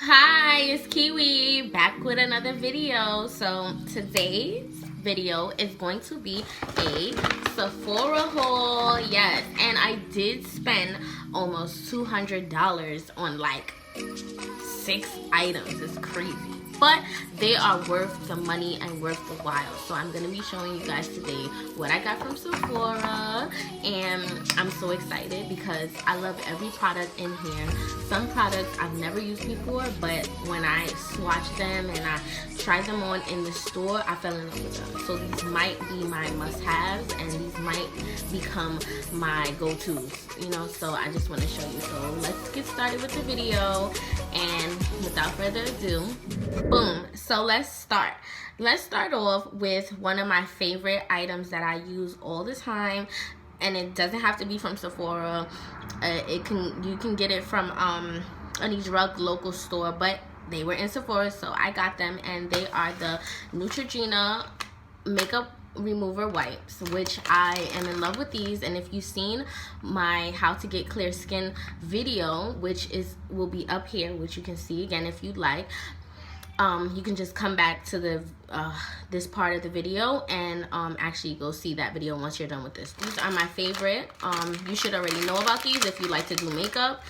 Hi, it's Kiwi back with another video. So today's video is going to be a Sephora haul. Yes, and I did spend almost $200 on like 6 items. It's crazy, but they are worth the money and worth the while. So I'm gonna be showing you guys today what I got from Sephora, and I'm so excited because I love every product in here. Some products I've never used before, but when I swatched them and I tried them on in the store, I fell in love with them. So these might be my must-haves, and these might become my go-tos, you know. So I just want to show you. So let's get started with the video, and without further ado, boom. So let's start off with one of my favorite items that I use all the time, and it doesn't have to be from Sephora. You can get it from any drug local store, but they were in Sephora, so I got them, and they are the Neutrogena makeup remover wipes, which I am in love with these. And if you've seen my how to get clear skin video, which will be up here, which you can see again if you'd like, you can just come back to the this part of the video and actually go see that video once you're done with this. These are my favorite. You should already know about these if you like to do makeup.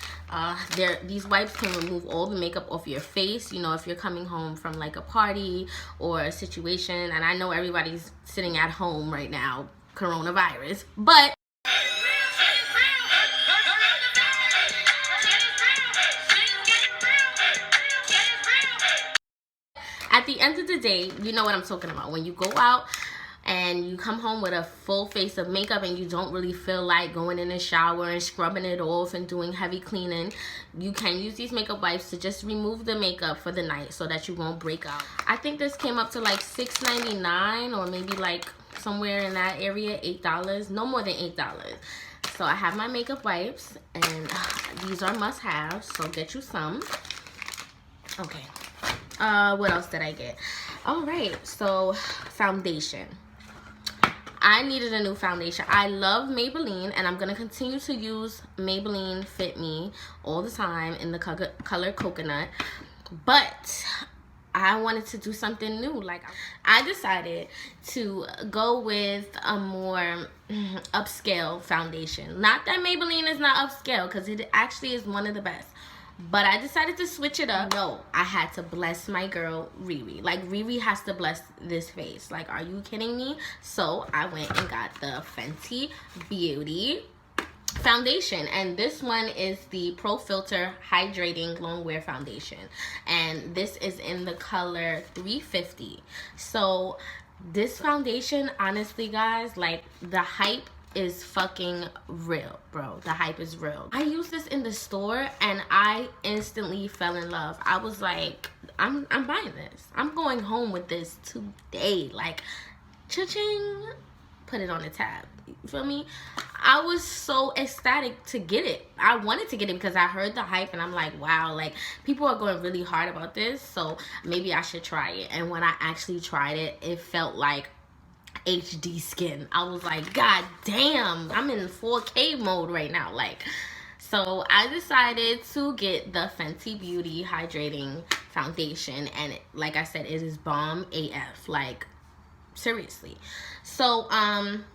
These wipes can remove all the makeup off your face, you know, if you're coming home from like a party or a situation. And I know everybody's sitting at home right now, coronavirus, but at the end of the day, you know what I'm talking about. When you go out and you come home with a full face of makeup and you don't really feel like going in the shower and scrubbing it off and doing heavy cleaning, you can use these makeup wipes to just remove the makeup for the night so that you won't break out. I think this came up to like $6.99 or maybe like somewhere in that area, $8, no more than $8. So I have my makeup wipes, and these are must-haves, so get you some. Okay. What else did I get? All right, so foundation. I needed a new foundation. I love Maybelline, and I'm gonna continue to use Maybelline Fit Me all the time in the color coconut, but I wanted to do something new. Like, I decided to go with a more upscale foundation. Not that Maybelline is not upscale, because it actually is one of the best. But I decided to switch it up. No, I had to bless my girl Riri. Like, Riri has to bless this face. Like, are you kidding me? So I went and got the Fenty Beauty foundation, and this one is the Pro Filter Hydrating Long Wear Foundation, and this is in the color 350. So this foundation, honestly guys, like, the hype is fucking real, bro. The hype is real. I used this in the store and I instantly fell in love. I was like, I'm buying this. I'm going home with this today. Like, cha-ching, put it on the tab. You feel me? I was so ecstatic to get it. I wanted to get it because I heard the hype, and I'm like, wow, like, people are going really hard about this, so maybe I should try it. And when I actually tried it, it felt like HD skin. I was like, god damn, I'm in 4K mode right now. Like, so I decided to get the Fenty Beauty Hydrating Foundation, and like I said, it is bomb AF. Like, seriously. So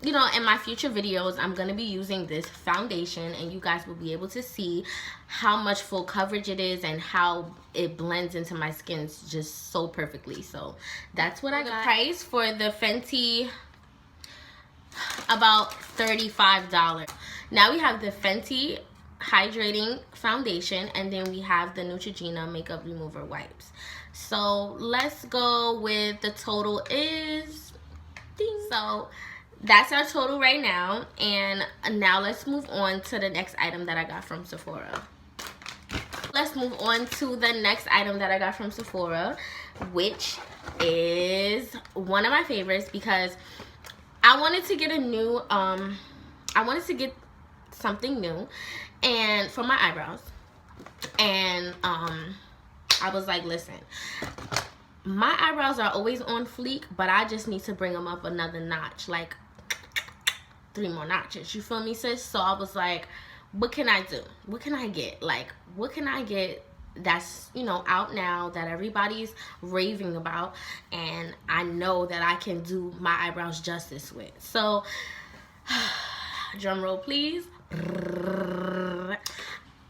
you know, in my future videos, I'm gonna be using this foundation, and you guys will be able to see how much full coverage it is and how it blends into my skin just so perfectly. So that's what I got. The price for the Fenty, about $35. Now we have the Fenty Hydrating Foundation, and then we have the Neutrogena Makeup Remover Wipes. So let's go with the total is, ding. So that's our total right now, and now let's move on to the next item that I got from Sephora. Let's move on to the next item that I got from Sephora, which is one of my favorites because I wanted to get a new, I wanted to get something new and for my eyebrows. And I was like, listen, my eyebrows are always on fleek, but I just need to bring them up another notch, like 3 more notches. You feel me, sis? So I was like, what can I do? What can I get? Like, what can I get that's, you know, out now, that everybody's raving about, and I know that I can do my eyebrows justice with. So drum roll please.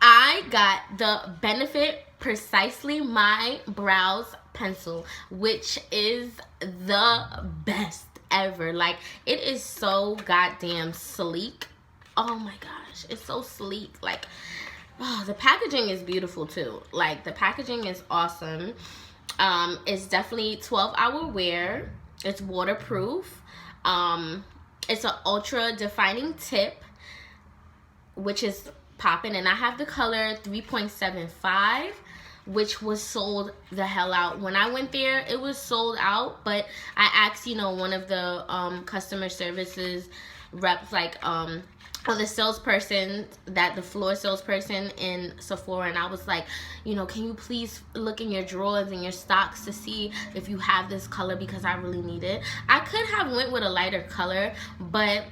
I got the Benefit Precisely My Brows pencil, which is the best ever. Like, it is so goddamn sleek. Oh my gosh, it's so sleek. Like, oh, the packaging is beautiful too. Like, the packaging is awesome. It's definitely 12-hour wear. It's waterproof. It's an ultra defining tip, which is popping, and I have the color 3.75, which was sold the hell out. When I went there, it was sold out, but I asked, you know, one of the customer services reps, like or the salesperson, that the floor salesperson in Sephora, and I was like, you know, can you please look in your drawers and your stocks to see if you have this color, because I really need it. I could have went with a lighter color, but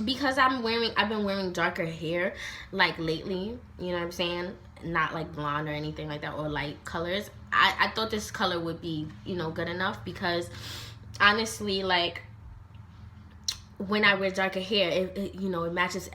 because I've been wearing darker hair like lately, you know what I'm saying, not like blonde or anything like that, or light colors, I thought this color would be, you know, good enough, because honestly, like, when I wear darker hair, it you know, it matches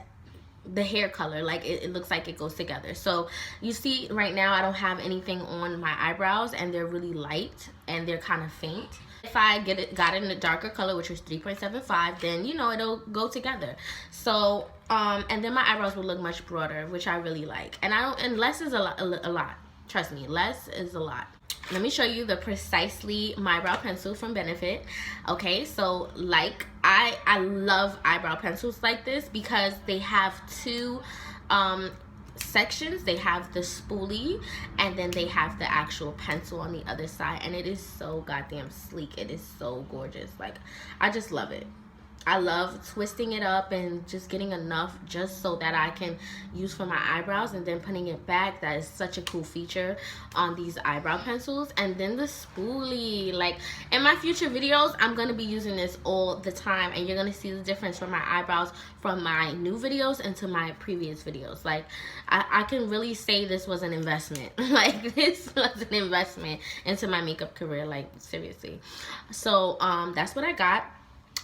the hair color. Like, it looks like it goes together. So you see right now I don't have anything on my eyebrows, and they're really light and they're kind of faint. If I got it in a darker color, which was 3.75, then, you know, it'll go together. So and then my eyebrows will look much broader, which I really like. And less is a lot. Trust me, less is a lot. Let me show you the Precisely My Brow pencil from Benefit. Okay, so like, I love eyebrow pencils like this, because they have two sections. They have the spoolie, and then they have the actual pencil on the other side, and it is so goddamn sleek. It is so gorgeous. Like, I just love it. I love twisting it up and just getting enough just so that I can use for my eyebrows, and then putting it back. That is such a cool feature on these eyebrow pencils. And then the spoolie, like, in my future videos, I'm going to be using this all the time, and you're going to see the difference from my eyebrows from my new videos into my previous videos. Like, I can really say this was an investment. Like, this was an investment into my makeup career, like, seriously. So that's what I got.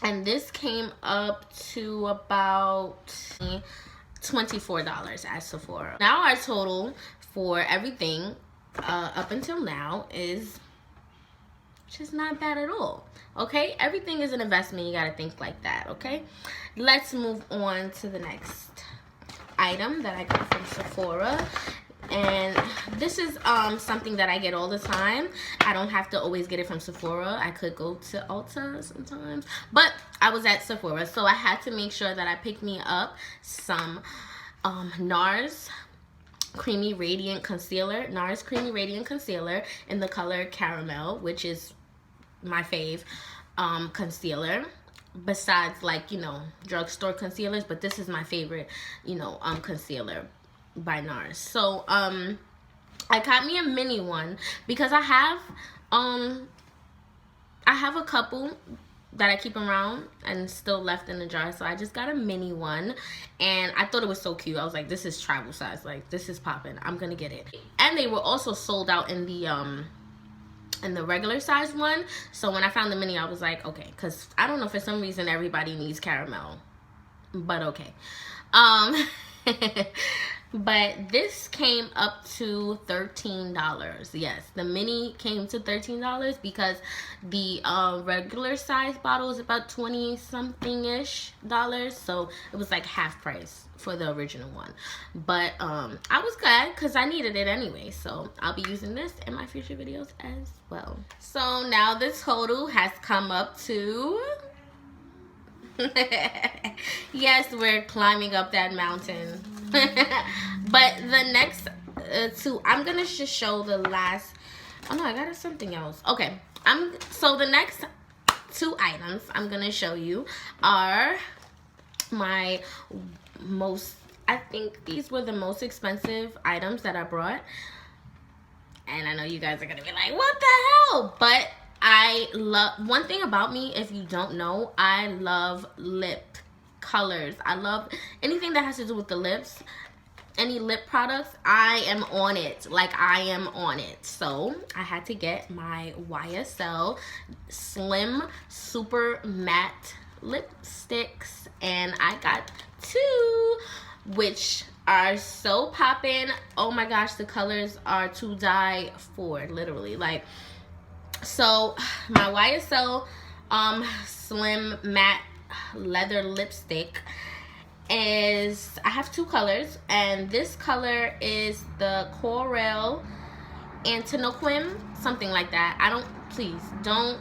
And this came up to about $24 at Sephora. Now our total for everything up until now is just not bad at all. Okay, everything is an investment. You gotta think like that. Okay, let's move on to the next item that I got from Sephora. And this is something that I get all the time. I don't have to always get it from Sephora. I could go to Ulta sometimes, but I was at Sephora, so I had to make sure that I picked me up some NARS Creamy Radiant Concealer. NARS Creamy Radiant Concealer in the color Caramel, which is my fave concealer, besides, like, you know, drugstore concealers, but this is my favorite, you know, concealer by NARS. So I got me a mini one, because I have a couple that I keep around and still left in the jar, so I just got a mini one, and I thought it was so cute. I was like, this is travel size, like, this is popping, I'm gonna get it. And they were also sold out in the regular size one, so when I found the mini, I was like, okay, because I don't know, for some reason everybody needs caramel, but okay. But this came up to $13. Yes, the mini came to $13, because the regular size bottle is about 20 something ish dollars, so it was like half price for the original one. But I was glad, because I needed it anyway, so I'll be using this in my future videos as well. So now the total has come up to yes, we're climbing up that mountain. But the next two, I'm gonna just show the last. Oh no, I got something else. Okay, so the next two items I'm gonna show you are my most, I think these were the most expensive items that I brought, and I know you guys are gonna be like, what the hell? But I love, one thing about me, if you don't know, I love lip colors. I love anything that has to do with the lips. any lip products, I am on it. Like, I am on it. So I had to get my YSL Slim Super Matte lipsticks, and I got 2, which are so poppin'. Oh my gosh, the colors are to die for, literally. Like, so my YSL Slim Matte Leather Lipstick is, I have 2 colors, and this color is the Coral Antinoquim, something like that. I don't, please don't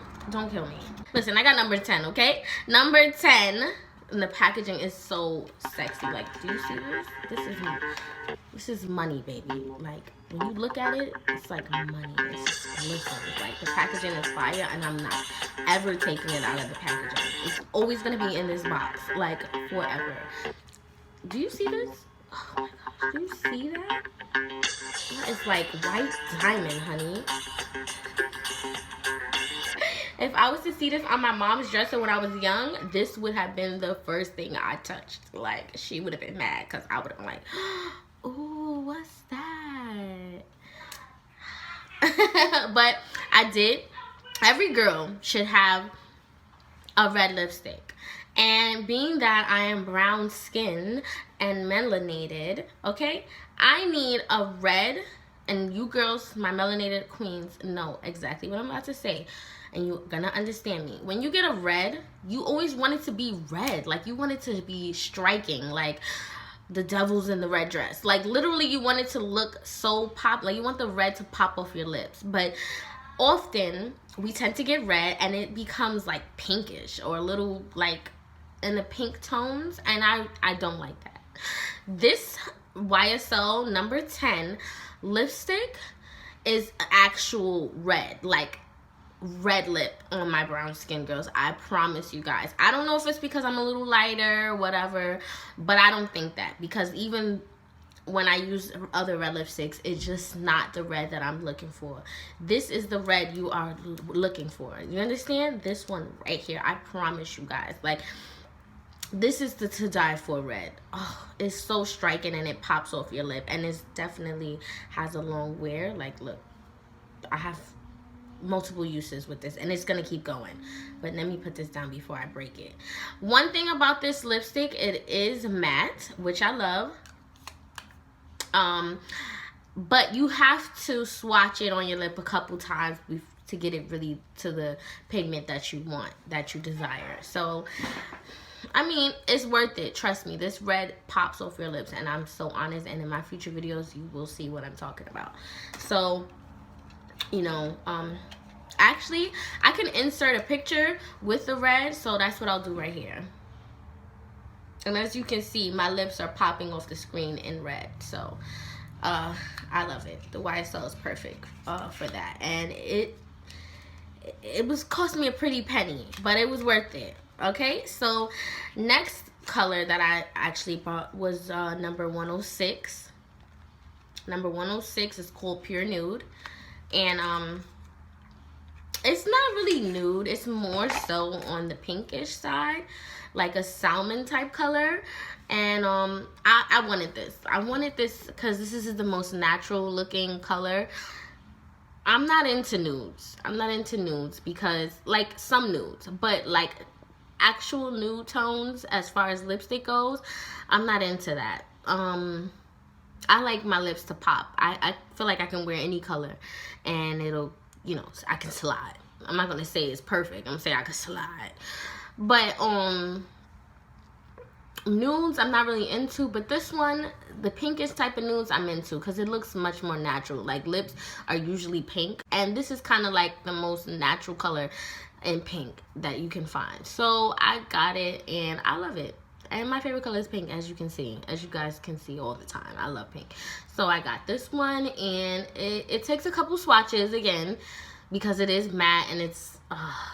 kill me. Listen, I got number 10, okay? Number 10, and the packaging is so sexy. Like, do you see this? This is money, baby. Like, when you look at it, it's like money. It's just glisten. Like, the packaging is fire, and I'm not ever taking it out of the packaging. It's always gonna be in this box, like, forever. Do you see this? Oh my gosh, do you see that? It's like white diamond, honey. If I was to see this on my mom's dresser when I was young, this would have been the first thing I touched. Like, she would have been mad because I would have been like, ooh, what's that? But I did. Every girl should have a red lipstick. And being that I am brown skin and melanated, okay, I need a red, and you girls, my melanated queens, know exactly what I'm about to say. And you're gonna understand me. When you get a red, you always want it to be red. Like, you want it to be striking, like the devil's in the red dress. Like, literally, you want it to look so pop. Like, you want the red to pop off your lips. But often, we tend to get red, and it becomes, like, pinkish or a little, like, in the pink tones. And I don't like that. This YSL number 10 lipstick is actual red. Like, red lip on my brown skin girls. I promise you guys. I don't know if it's because I'm a little lighter, whatever, but I don't think that, because even when I use other red lipsticks, it's just not the red that I'm looking for. This is the red you are looking for. You understand? This one right here, I promise you guys. Like, this is the to die for red. Oh, it's so striking, and it pops off your lip, and it definitely has a long wear. Like, look, I have multiple uses with this, and it's gonna keep going. But let me put this down before I break it. One thing about this lipstick, it is matte, which I love. But you have to swatch it on your lip a couple times to get it really to the pigment that you want, that you desire. So, I mean, it's worth it. Trust me, this red pops off your lips, and I'm so honest, and in my future videos, you will see what I'm talking about. So, you know, actually, I can insert a picture with the red, so that's what I'll do right here. And as you can see, my lips are popping off the screen in red. So, I love it. The YSL is perfect for that. And it was cost me a pretty penny, but it was worth it. Okay, so next color that I actually bought was number 106. Number 106 is called Pure Nude. And it's not really nude, it's more so on the pinkish side, like a salmon type color. And I wanted this because this is the most natural looking color. I'm not into nudes because, like, some nudes, but like actual nude tones as far as lipstick goes, I'm not into that. I like my lips to pop. I feel like I can wear any color and it'll, you know, I can slide. I'm not gonna say it's perfect. I'm gonna say I can slide. But nudes I'm not really into, but this one, the pinkish type of nudes, I'm into because it looks much more natural. Like, lips are usually pink, and this is kind of like the most natural color in pink that you can find. So I got it and I love it. And my favorite color is pink, as you can see, as you guys can see all the time. I love pink. So I got this one, and it takes a couple swatches again because it is matte, and it's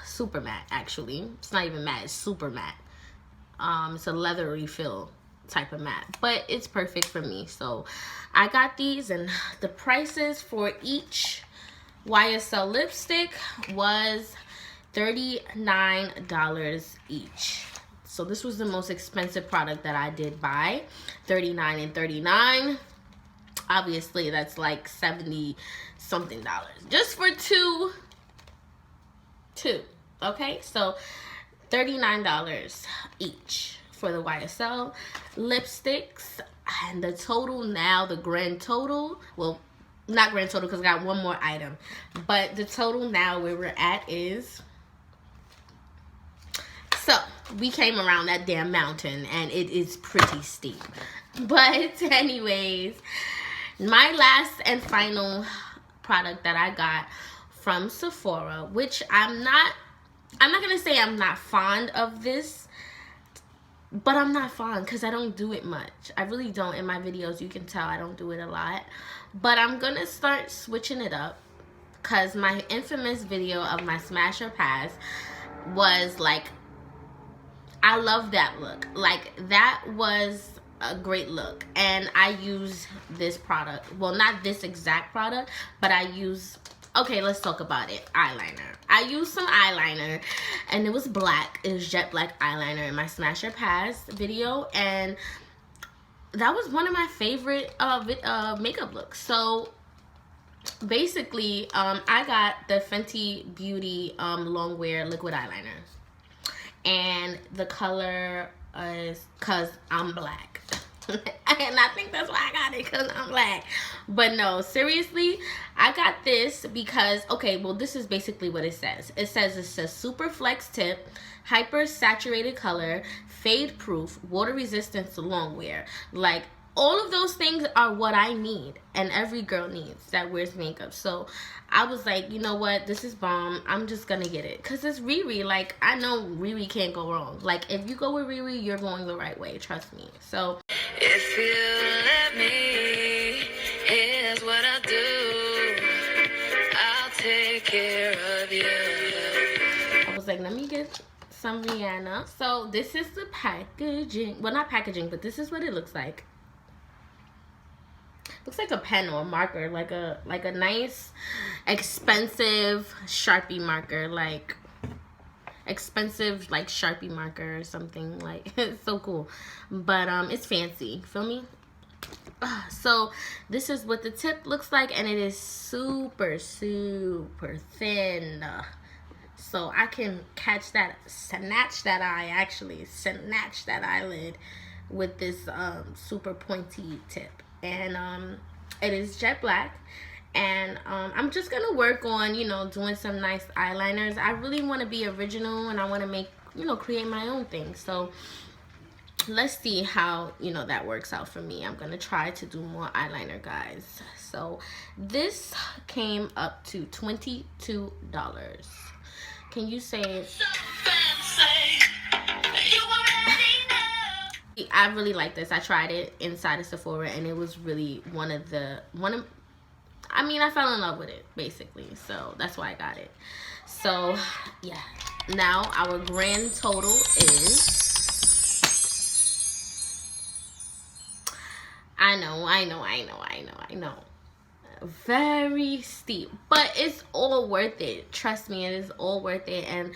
super matte, actually. It's not even matte, it's super matte. It's a leathery feel type of matte, but it's perfect for me. So I got these, and the prices for each YSL lipstick was $39 each. So this was the most expensive product that I did buy, $39 and $39. Obviously that's like 70 something dollars just for two. Okay, so $39 each for the YSL lipsticks. And the total now, the grand total, well, not grand total because I got one more item, but the total now where we're at is, so we came around that damn mountain and it is pretty steep. But anyways, my last and final product that I got from Sephora, which I'm not gonna say I'm not fond of this, but I'm not fond because I don't do it much. I really don't. In my videos, you can tell I don't do it a lot. But I'm gonna start switching it up because my infamous video of my Smash or Pass was like, I love that look. Like, that was a great look. And I use this product. Well, not this exact product, but I use, okay, let's talk about it. Eyeliner. I used some eyeliner and it was black. It was jet black eyeliner in my Smash or Pass video. And that was one of my favorite makeup looks. So basically, I got the Fenty Beauty Longwear liquid eyeliner. And the color is, cause I'm black. And I think that's why I got it, because I'm black. But no, seriously, I got this because, okay, well, this is basically what it says. It says it's a super flex tip, hyper saturated color, fade proof, water resistant long wear. Like, all of those things are what I need and every girl needs that wears makeup. So I was like, you know what, this is bomb. I'm just gonna get it because it's Riri. Like, I know Riri can't go wrong. Like, if you go with Riri, you're going the right way, trust me. So if you let me, here's what I do. I'll take care of you. I was like, let me get some Rihanna. So this is the packaging. Well, not packaging, but this is what it looks like. Looks like a pen or a marker, like a nice expensive Sharpie marker, like expensive like Sharpie marker or something. Like, it's so cool, but it's fancy, feel me? So this is what the tip looks like, and it is super thin, so I can catch that, snatch that eye, actually snatch that eyelid with this super pointy tip. And it is jet black, and I'm just gonna work on, you know, doing some nice eyeliners. I really want to be original, and I want to make, you know, create my own thing. So let's see how, you know, that works out for me. I'm gonna try to do more eyeliner, guys. So this came up to $22. Can you say it? So fancy. You I really like this. I tried it inside of Sephora, and it was really I mean, I fell in love with it, basically. So that's why I got it. So yeah, now our grand total is, I know, very steep, but it's all worth it. Trust me, it is all worth it. And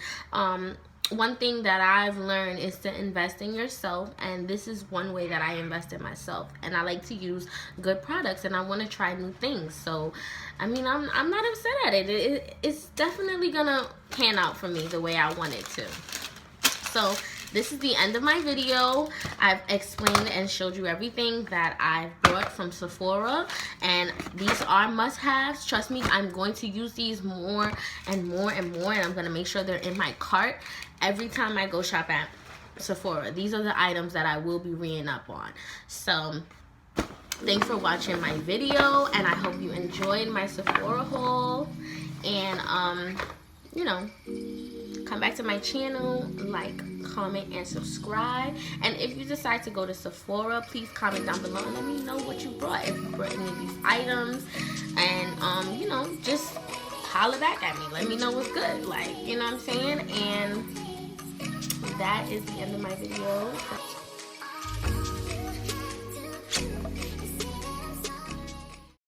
one thing that I've learned is to invest in yourself, and this is one way that I invest in myself. And I like to use good products, and I want to try new things. So I mean, I'm not upset at it. It's definitely gonna pan out for me the way I want it to. So this is the end of my video. I've explained and showed you everything that I bought from Sephora, and these are must-haves. Trust me, I'm going to use these more and more and more, and I'm going to make sure they're in my cart every time I go shop at Sephora. These are the items that I will be re-ing up on. So thanks for watching my video, and I hope you enjoyed my Sephora haul. And you know, come back to my channel, like, comment, and subscribe. And if you decide to go to Sephora, please comment down below and let me know what you brought. If you brought any of these items, and you know, just holler back at me. Let me know what's good, like, you know what I'm saying? And that is the end of my video.